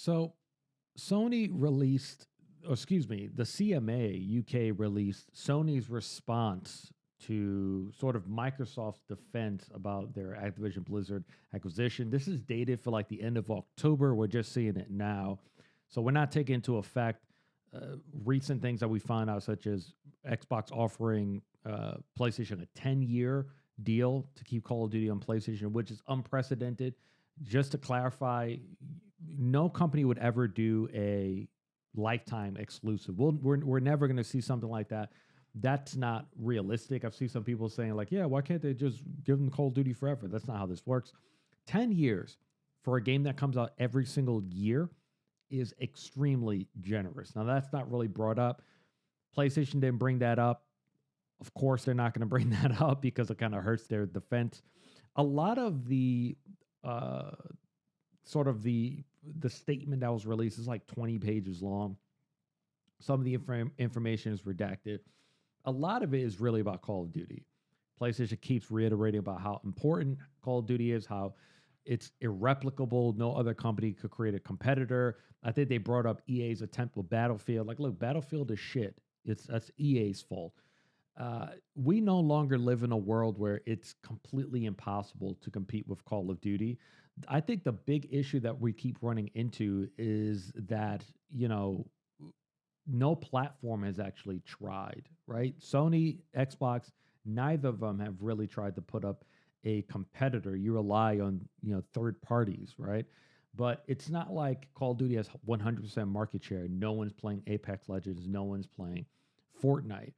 So Sony released, or excuse me, the CMA UK released Sony's response to sort of Microsoft's defense about their Activision Blizzard acquisition. This is dated for like the end of October. We're just seeing it now. So we're not taking into effect recent things that we find out, such as Xbox offering PlayStation a 10-year deal to keep Call of Duty on PlayStation, which is unprecedented. Just to clarify, no company would ever do a lifetime exclusive. We're never going to see something like that. That's not realistic. I've seen some people saying like, yeah, why can't they just give them Call of Duty forever? That's not how this works. 10 years for a game that comes out every single year is extremely generous. Now, that's not really brought up. PlayStation didn't bring that up. Of course, they're not going to bring that up because it kind of hurts their defense. A lot of the sort of the statement that was released is like 20 pages long. Some of the information is redacted. A lot of it is really about Call of Duty. PlayStation keeps reiterating about how important Call of Duty is, how it's irreplicable. No other company could create a competitor. I think they brought up EA's attempt with Battlefield. Like, look, Battlefield is shit. That's EA's fault. We no longer live in a world where it's completely impossible to compete with Call of Duty. I think the big issue that we keep running into is that, no platform has actually tried, right? Sony, Xbox, neither of them have really tried to put up a competitor. You rely on, third parties, right? But it's not like Call of Duty has 100% market share. No one's playing Apex Legends. No one's playing Fortnite.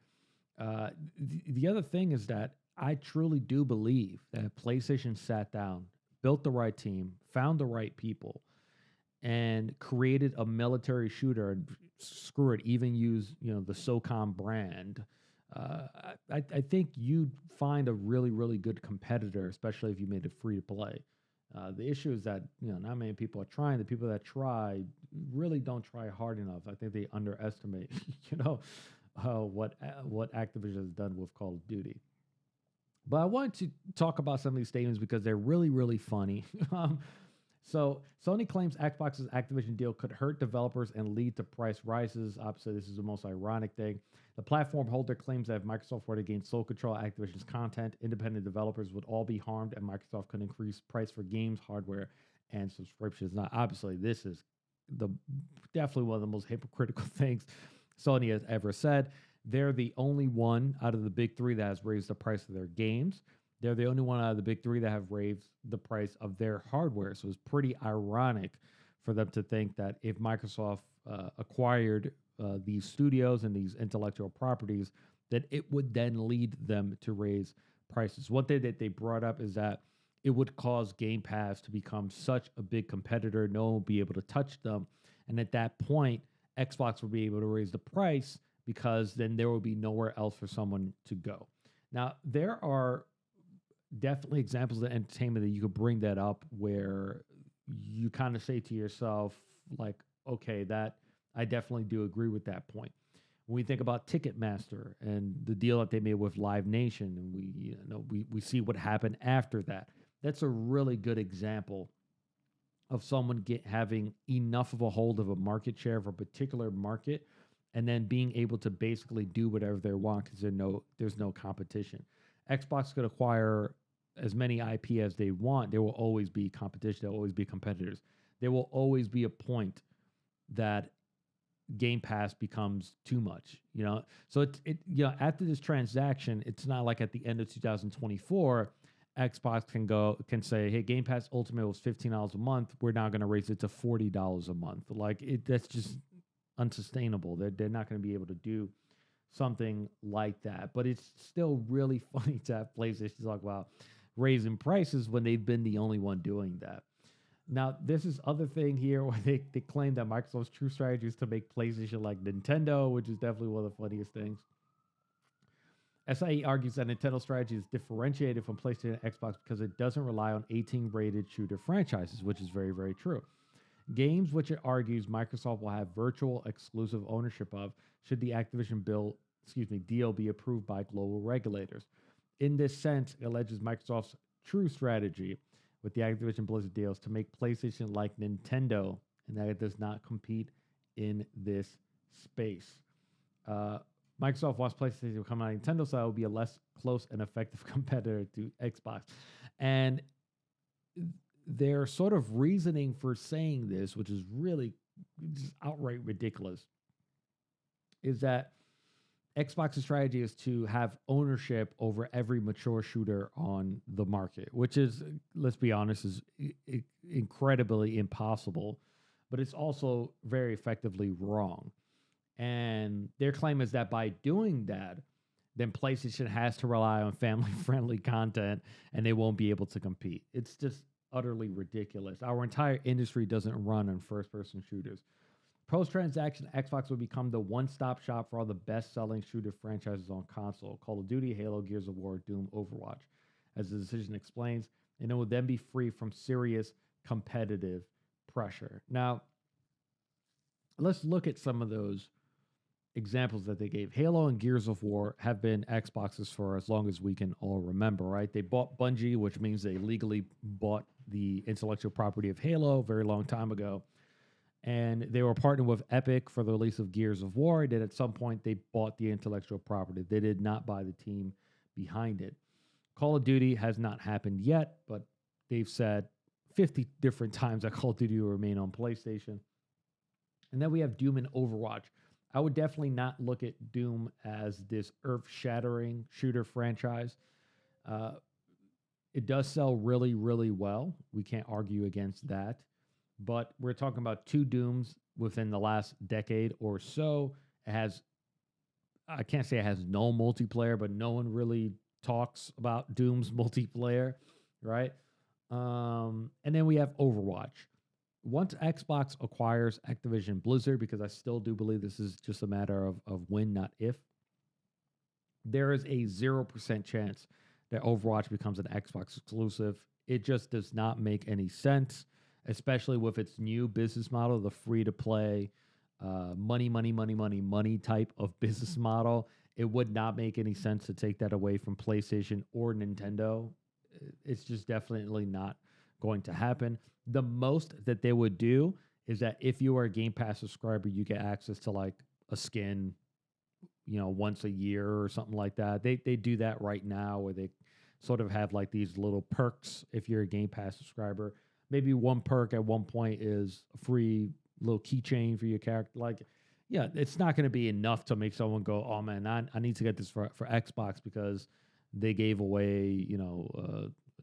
The other thing is that I truly do believe that PlayStation sat down, built the right team, found the right people, and created a military shooter. And screw it, even use the SOCOM brand. I think you'd find a really, really good competitor, especially if you made it free to play. The issue is that not many people are trying. The people that try really don't try hard enough. I think they underestimate, what Activision has done with Call of Duty. But I wanted to talk about some of these statements because they're really, really funny. So Sony claims Xbox's Activision deal could hurt developers and lead to price rises. Obviously, this is the most ironic thing. The platform holder claims that if Microsoft were to gain sole control of Activision's content, independent developers would all be harmed, and Microsoft could increase price for games, hardware, and subscriptions. Now, obviously, this is definitely one of the most hypocritical things Sony has ever said. They're the only one out of the big three that has raised the price of their games. They're the only one out of the big three that have raised the price of their hardware. So it's pretty ironic for them to think that if Microsoft acquired these studios and these intellectual properties, that it would then lead them to raise prices. One thing that they brought up is that it would cause Game Pass to become such a big competitor, no one will be able to touch them. And at that point, Xbox will be able to raise the price because then there will be nowhere else for someone to go. Now, there are definitely examples of entertainment that you could bring that up where you kind of say to yourself, like, okay, that I definitely do agree with that point. When we think about Ticketmaster and the deal that they made with Live Nation, and we see what happened after that, that's a really good example of someone having enough of a hold of a market share of a particular market and then being able to basically do whatever they want because there's no competition. Xbox could acquire as many IP as they want. There will always be competition. There will always be competitors. There will always be a point that Game Pass becomes too much, So after this transaction, it's not like at the end of 2024, Xbox can say, hey, Game Pass Ultimate was $15 a month. We're now going to raise it to $40 a month. That's just unsustainable. They're not going to be able to do something like that. But it's still really funny to have PlayStation talk about raising prices when they've been the only one doing that. Now, this is other thing here where they claim that Microsoft's true strategy is to make PlayStation like Nintendo, which is definitely one of the funniest things. SIE argues that Nintendo's strategy is differentiated from PlayStation and Xbox because it doesn't rely on 18-rated shooter franchises, which is very, very true. Games which it argues Microsoft will have virtual exclusive ownership of should the Activision deal be approved by global regulators. In this sense, it alleges Microsoft's true strategy with the Activision Blizzard deals to make PlayStation like Nintendo and that it does not compete in this space. Microsoft wants PlayStation to come out on Nintendo, so it will be a less close and effective competitor to Xbox. And their sort of reasoning for saying this, which is really just outright ridiculous, is that Xbox's strategy is to have ownership over every mature shooter on the market, which is, let's be honest, is incredibly impossible, but it's also very effectively wrong. And their claim is that by doing that, then PlayStation has to rely on family-friendly content and they won't be able to compete. It's just utterly ridiculous. Our entire industry doesn't run on first-person shooters. Post-transaction, Xbox will become the one-stop shop for all the best-selling shooter franchises on console: Call of Duty, Halo, Gears of War, Doom, Overwatch, as the decision explains, and it will then be free from serious competitive pressure. Now, let's look at some of those examples that they gave. Halo and Gears of War have been Xboxes for as long as we can all remember, right? They bought Bungie, which means they legally bought the intellectual property of Halo a very long time ago. And they were partnered with Epic for the release of Gears of War. Then at some point, they bought the intellectual property. They did not buy the team behind it. Call of Duty has not happened yet, but they've said 50 different times that Call of Duty will remain on PlayStation. And then we have Doom and Overwatch. I would definitely not look at Doom as this earth-shattering shooter franchise. It does sell really, really well. We can't argue against that. But we're talking about two Dooms within the last decade or so. It has, I can't say it has no multiplayer, but no one really talks about Doom's multiplayer, right? And then we have Overwatch. Once Xbox acquires Activision Blizzard, because I still do believe this is just a matter of when, not if, there is a 0% chance that Overwatch becomes an Xbox exclusive. It just does not make any sense, especially with its new business model, the free-to-play, money type of business model. It would not make any sense to take that away from PlayStation or Nintendo. It's just definitely not going to happen. The most that they would do is that if you are a Game Pass subscriber, you get access to like a skin, once a year or something like that. They do that right now, where they sort of have like these little perks if you're a Game Pass subscriber. Maybe one perk at one point is a free little keychain for your character. Like, yeah, it's not going to be enough to make someone go, oh man, I need to get this for Xbox because they gave away,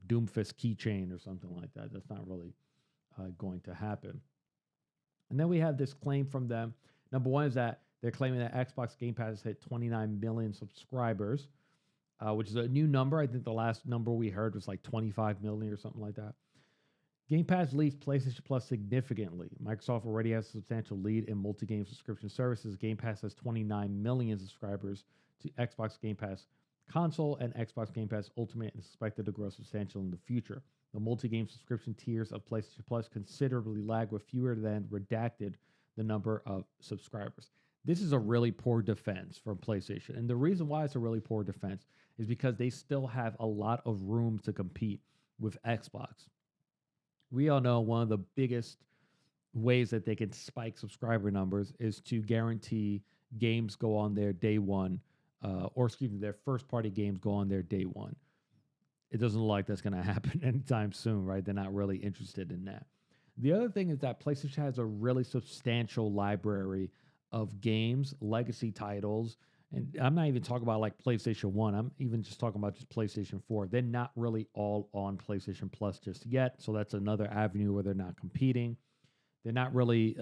Doomfist keychain or something like that. That's not really going to happen. And then we have this claim from them. Number one is that they're claiming that Xbox Game Pass has hit 29 million subscribers, which is a new number. I think the last number we heard was like 25 million or something like that. Game Pass leads PlayStation Plus significantly. Microsoft already has a substantial lead in multi-game subscription services. Game Pass has 29 million subscribers to Xbox Game Pass Console, and Xbox Game Pass Ultimate is expected to grow substantially in the future. The multi-game subscription tiers of PlayStation Plus considerably lag, with fewer than redacted the number of subscribers. This is a really poor defense from PlayStation. And the reason why it's a really poor defense is because they still have a lot of room to compete with Xbox. We all know one of the biggest ways that they can spike subscriber numbers is to guarantee games go on their day one, their first-party games go on their day one. It doesn't look like that's going to happen anytime soon, right? They're not really interested in that. The other thing is that PlayStation has a really substantial library of games, legacy titles, and I'm not even talking about like PlayStation 1. I'm even just talking about just PlayStation 4. They're not really all on PlayStation Plus just yet, so that's another avenue where they're not competing. They're not really,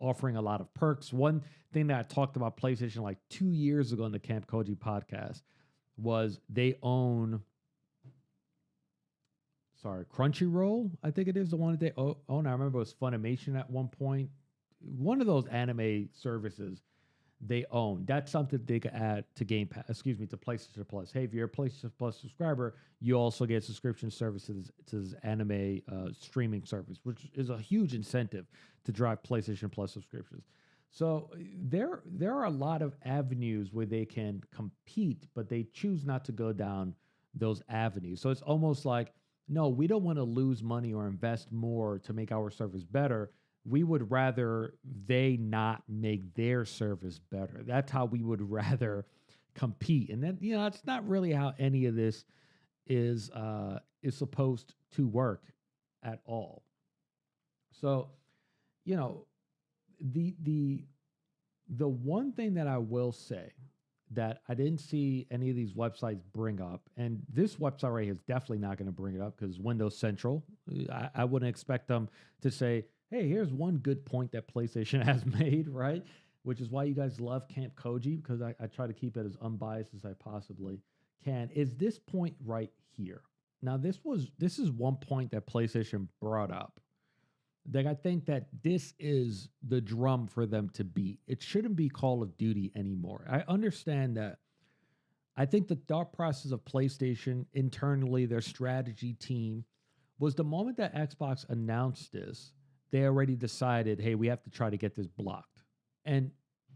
offering a lot of perks. One thing that I talked about PlayStation like 2 years ago in the Camp Koji podcast was they own, Crunchyroll, I think it is the one that they own. I remember it was Funimation at one point. One of those anime services they own. That's something they could add to to PlayStation Plus. Hey, if you're a PlayStation Plus subscriber, you also get subscription services to this anime streaming service, which is a huge incentive to drive PlayStation Plus subscriptions. So there are a lot of avenues where they can compete, but they choose not to go down those avenues. So it's almost like no, we don't want to lose money or invest more to make our service better. We would rather they not make their service better. That's how we would rather compete. And then, it's not really how any of this is supposed to work at all. So, you know, the one thing that I will say that I didn't see any of these websites bring up, and this website right here is definitely not going to bring it up because Windows Central, I wouldn't expect them to say, hey, here's one good point that PlayStation has made, right? Which is why you guys love Camp Koji, because I try to keep it as unbiased as I possibly can, is this point right here. Now, this is one point that PlayStation brought up. Like, I think that this is the drum for them to beat. It shouldn't be Call of Duty anymore. I understand that. I think the thought process of PlayStation internally, their strategy team, was the moment that Xbox announced this, they already decided, hey, we have to try to get this blocked. And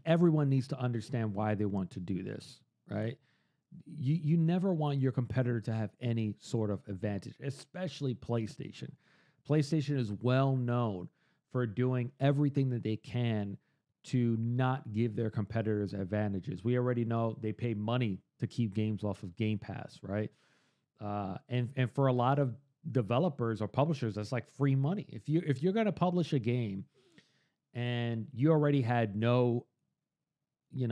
everyone needs to understand why they want to do this, right? You never want your competitor to have any sort of advantage, especially PlayStation. PlayStation is well known for doing everything that they can to not give their competitors advantages. We already know they pay money to keep games off of Game Pass, right? And for a lot of developers or publishers, that's like free money. If you're going to publish a game and you already had no, you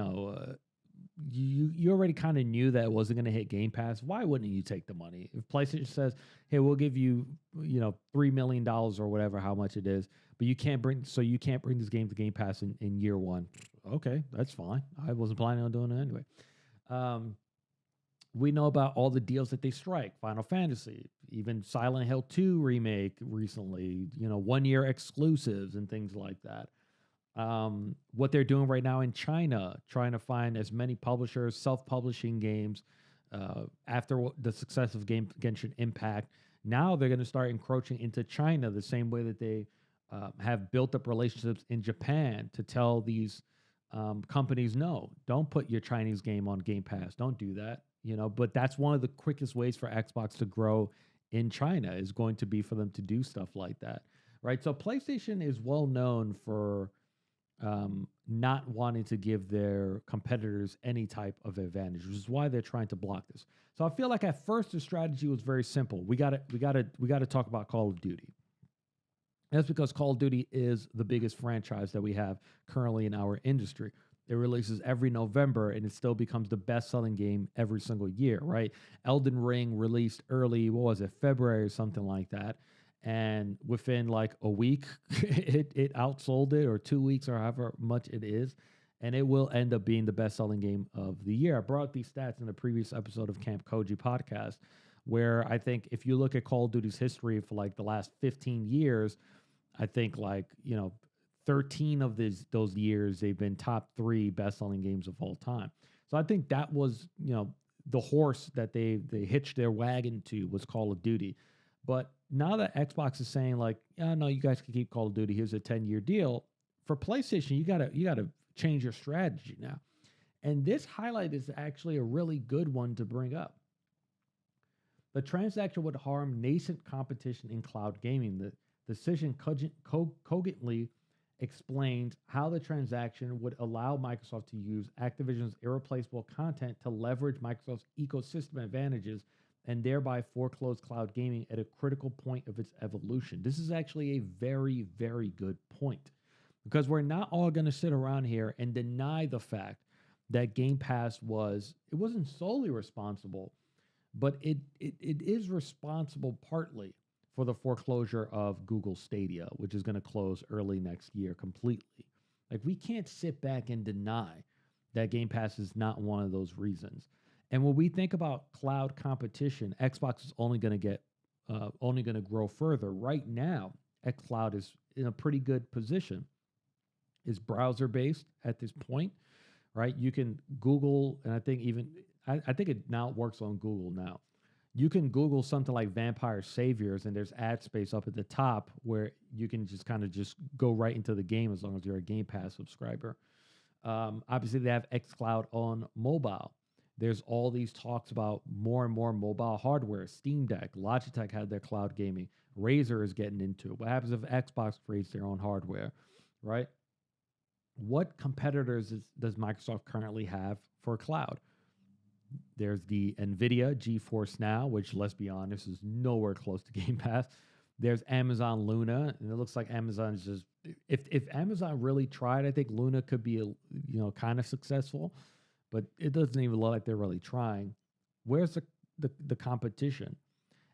already kind of knew that it wasn't going to hit Game Pass, why wouldn't you take the money? If PlayStation says, hey, we'll give you, $3 million or whatever, how much it is, but you can't bring this game to Game Pass in year one. Okay, that's fine. I wasn't planning on doing it anyway. We know about all the deals that they strike, Final Fantasy, even Silent Hill 2 remake recently, 1-year exclusives and things like that. What they're doing right now in China, trying to find as many publishers, self-publishing games, after the success of Genshin Impact. Now they're going to start encroaching into China the same way that they have built up relationships in Japan to tell these companies, no, don't put your Chinese game on Game Pass. Don't do that. But that's one of the quickest ways for Xbox to grow in China, is going to be for them to do stuff like that, right? So PlayStation is well known for not wanting to give their competitors any type of advantage, which is why they're trying to block this. So I feel like at first the strategy was very simple. We got to talk about Call of Duty. That's because Call of Duty is the biggest franchise that we have currently in our industry. It releases every November, and it still becomes the best-selling game every single year, right? Elden Ring released early, February or something like that. And within like a week, it outsold it, or 2 weeks, or however much it is. And it will end up being the best-selling game of the year. I brought these stats in the previous episode of Camp Koji podcast, where I think if you look at Call of Duty's history for like the last 15 years, I think 13 of those years, they've been top 3 best-selling games of all time. So I think that was, the horse that they hitched their wagon to was Call of Duty. But now that Xbox is saying no, you guys can keep Call of Duty, here's a 10-year deal. For PlayStation, you gotta change your strategy now. And this highlight is actually a really good one to bring up. The transaction would harm nascent competition in cloud gaming. The decision cogently explains how the transaction would allow Microsoft to use Activision's irreplaceable content to leverage Microsoft's ecosystem advantages and thereby foreclose cloud gaming at a critical point of its evolution. This is actually a very, very good point, because we're not all going to sit around here and deny the fact that Game Pass wasn't solely responsible, but it is responsible partly for the foreclosure of Google Stadia, which is going to close early next year completely. Like, we can't sit back and deny that Game Pass is not one of those reasons. And when we think about cloud competition, Xbox is only going to grow further. Right now, xCloud is in a pretty good position. It's browser based at this point, right? You can Google, and I think it now works on Google now. You can Google something like Vampire Saviors, and there's ad space up at the top where you can just go right into the game as long as you're a Game Pass subscriber. Obviously, they have xCloud on mobile. There's all these talks about more and more mobile hardware. Steam Deck, Logitech had their cloud gaming. Razer is getting into it. What happens if Xbox creates their own hardware, right? What competitors does Microsoft currently have for cloud? There's the NVIDIA GeForce Now, which, let's be honest, is nowhere close to Game Pass. There's Amazon Luna, and it looks like Amazon's just, if Amazon really tried, I think Luna could be, kind of successful, but it doesn't even look like they're really trying. Where's the competition?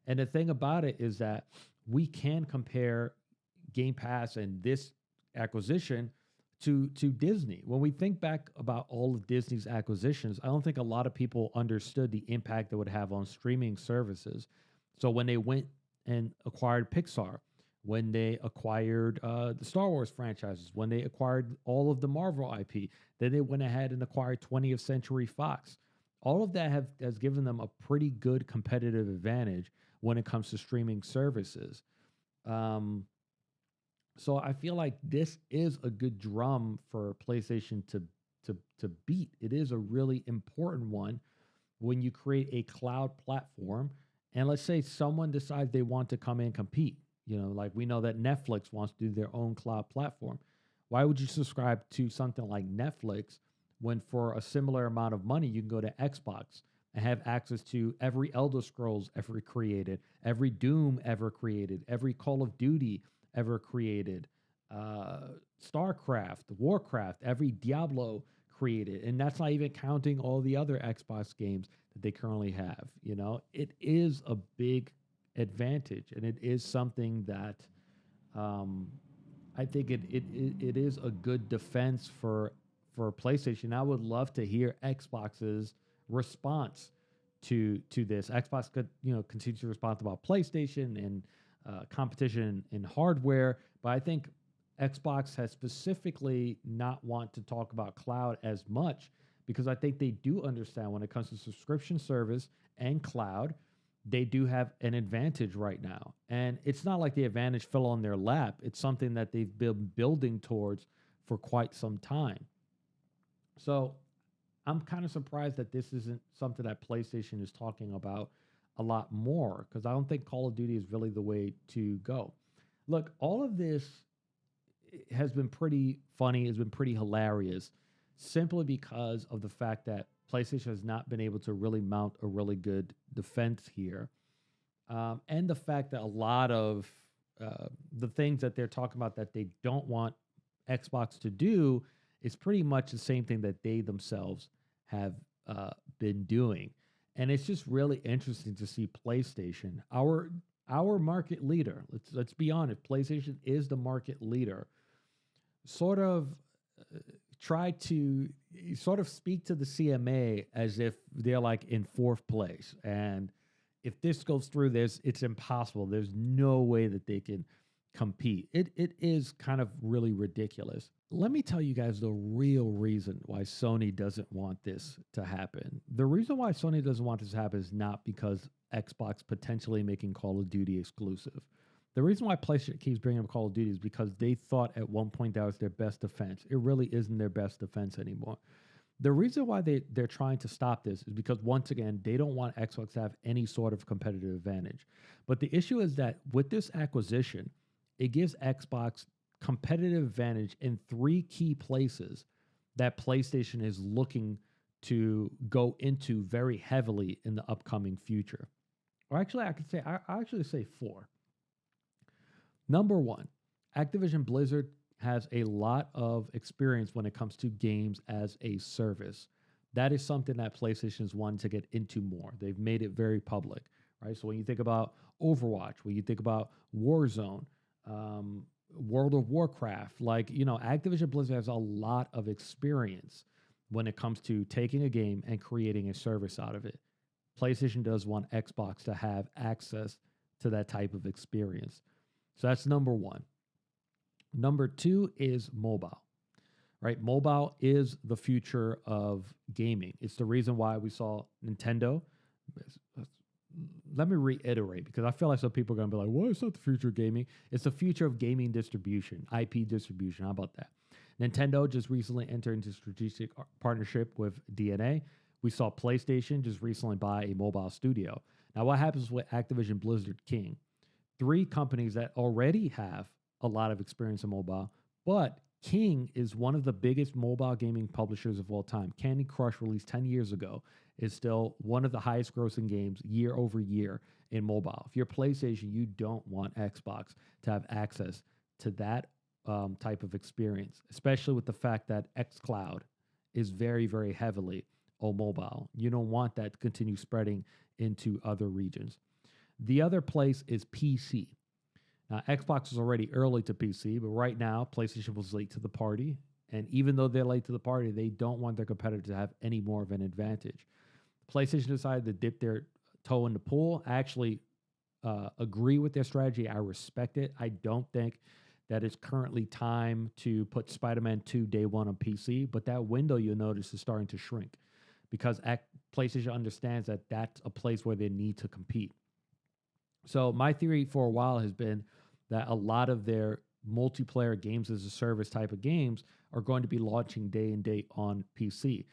And the thing about it is that we can compare Game Pass and this acquisition to Disney. When we think back about all of Disney's acquisitions, I don't think a lot of people understood the impact it would have on streaming services. So when they went and acquired Pixar, when they acquired the Star Wars franchises, when they acquired all of the Marvel IP, then they went ahead and acquired 20th Century Fox. All of that has given them a pretty good competitive advantage when it comes to streaming services. So I feel like this is a good drum for PlayStation to beat. It is a really important one when you create a cloud platform. And let's say someone decides they want to come in and compete. Like we know that Netflix wants to do their own cloud platform. Why would you subscribe to something like Netflix when for a similar amount of money, you can go to Xbox and have access to every Elder Scrolls ever created, every Doom ever created, every Call of Duty ever created, StarCraft, Warcraft, every Diablo created. And that's not even counting all the other Xbox games that they currently have. It is a big advantage, and it is something that I think it is a good defense for PlayStation. I would love to hear Xbox's response to this. Xbox could continue to respond about PlayStation and competition in hardware, but I think Xbox has specifically not want to talk about cloud as much because I think they do understand when it comes to subscription service and cloud, they do have an advantage right now. And it's not like the advantage fell on their lap. It's something that they've been building towards for quite some time. So I'm kind of surprised that this isn't something that PlayStation is talking about a lot more, because I don't think Call of Duty is really the way to go. Look, all of this has been pretty funny, has been pretty hilarious, simply because of the fact that PlayStation has not been able to really mount a really good defense here. And the fact that a lot of the things that they're talking about that they don't want Xbox to do is pretty much the same thing that they themselves have been doing. And it's just really interesting to see PlayStation, our market leader. Let's be honest, PlayStation is the market leader. Sort of try to sort of speak to the CMA as if they're like in fourth place, and if this goes through, it's impossible. There's no way that they can compete. It is kind of really ridiculous. Let me tell you guys the real reason why Sony doesn't want this to happen. The reason why Sony doesn't want this to happen is not because Xbox potentially making Call of Duty exclusive. The reason why PlayStation keeps bringing up Call of Duty is because they thought at one point that was their best defense. It really isn't their best defense anymore. The reason why they're trying to stop this is because, once again, they don't want Xbox to have any sort of competitive advantage. But the issue is that with this acquisition, it gives Xbox competitive advantage in three key places that PlayStation is looking to go into very heavily in the upcoming future. Or actually, I actually say four. Number one, Activision Blizzard has a lot of experience when it comes to games as a service. That is something that PlayStation's wanted to get into more. They've made it very public, right? So when you think about Overwatch, when you think about Warzone, World of Warcraft, Activision Blizzard has a lot of experience when it comes to taking a game and creating a service out of it. PlayStation does want Xbox to have access to that type of experience. So that's number one. Number two is mobile, right? Mobile is the future of gaming. It's the reason why we saw Nintendo. Let me reiterate, because I feel like some people are going to be like, well, it's not the future of gaming. It's the future of gaming distribution, IP distribution. How about that? Nintendo just recently entered into strategic partnership with DNA, We saw PlayStation just recently buy a mobile studio. Now, what happens with Activision Blizzard King? Three companies that already have a lot of experience in mobile, but King is one of the biggest mobile gaming publishers of all time. Candy Crush, released 10 years ago, is still one of the highest grossing games year over year in mobile. If you're PlayStation, you don't want Xbox to have access to that type of experience, especially with the fact that xCloud is very, very heavily on mobile. You don't want that to continue spreading into other regions. The other place is PC. Now, Xbox is already early to PC, but right now, PlayStation was late to the party. And even though they're late to the party, they don't want their competitor to have any more of an advantage. PlayStation decided to dip their toe in the pool. I actually agree with their strategy. I respect it. I don't think that it's currently time to put Spider-Man 2 day one on PC, but that window, you'll notice, is starting to shrink because PlayStation understands that that's a place where they need to compete. So my theory for a while has been that a lot of their multiplayer games as a service type of games are going to be launching day and date on PC.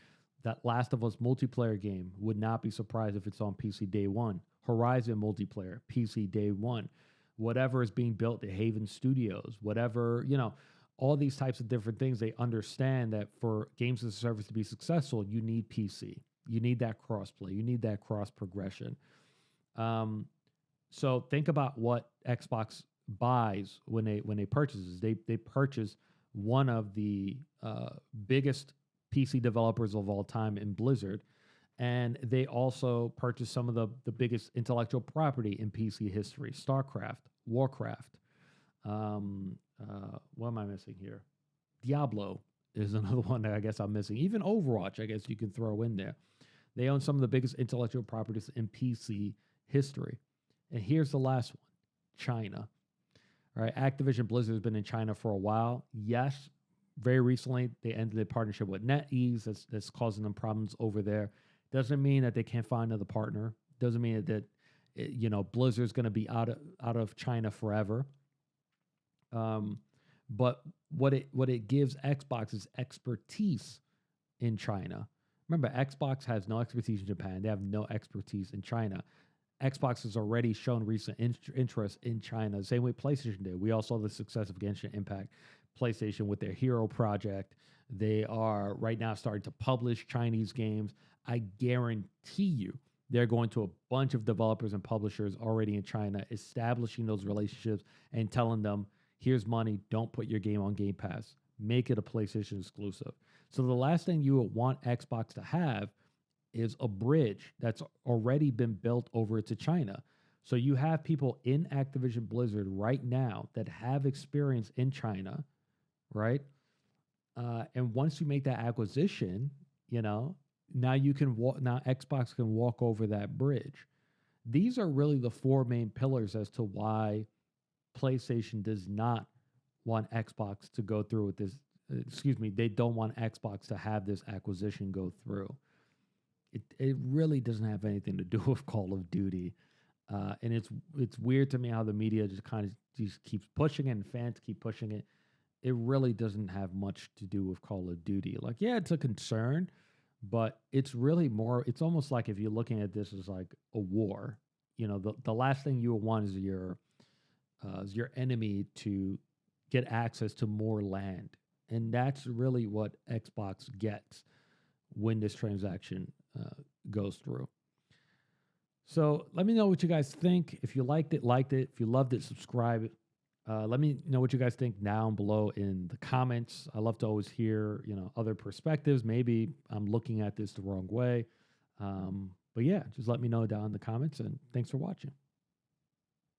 That Last of Us multiplayer game, would not be surprised if it's on PC day one. Horizon multiplayer, PC day one. Whatever is being built at Haven Studios, whatever, all these types of different things, they understand that for games as a service to be successful, you need PC. You need that cross-play. You need that cross-progression. So think about what Xbox buys when they purchases. They purchase one of the biggest PC developers of all time in Blizzard, and they also purchase some of the biggest intellectual property in PC history: StarCraft, Warcraft. What am I missing here? Diablo is another one that I guess I'm missing. Even Overwatch, I guess you can throw in there. They own some of the biggest intellectual properties in PC history. And here's the last one: China. All right, Activision Blizzard has been in China for a while. Yes, very recently they ended their partnership with NetEase. That's causing them problems over there. Doesn't mean that they can't find another partner. Doesn't mean that Blizzard's going to be out of China forever. But what it gives Xbox is expertise in China. Remember, Xbox has no expertise in Japan. They have no expertise in China. Xbox has already shown recent interest in China, same way PlayStation did. We all saw the success of Genshin Impact. PlayStation with their Hero project. They are right now starting to publish Chinese games. I guarantee you they're going to a bunch of developers and publishers already in China, establishing those relationships and telling them, here's money, don't put your game on Game Pass. Make it a PlayStation exclusive. So the last thing you would want Xbox to have is a bridge that's already been built over to China. So you have people in Activision Blizzard right now that have experience in China, right? And once you make that acquisition, now you can now Xbox can walk over that bridge. These are really the four main pillars as to why PlayStation does not want Xbox to go through with this. They don't want Xbox to have this acquisition go through. It really doesn't have anything to do with Call of Duty. And it's weird to me how the media just kind of just keeps pushing it and fans keep pushing it. It really doesn't have much to do with Call of Duty. Like, yeah, it's a concern, but it's really more, it's almost like if you're looking at this as like a war, the last thing you want is your enemy to get access to more land. And that's really what Xbox gets when this transaction goes through. So let me know what you guys think. If you liked it, If you loved it, subscribe. Let me know what you guys think down below in the comments. I love to always hear, other perspectives. Maybe I'm looking at this the wrong way. But yeah, just let me know down in the comments, and thanks for watching.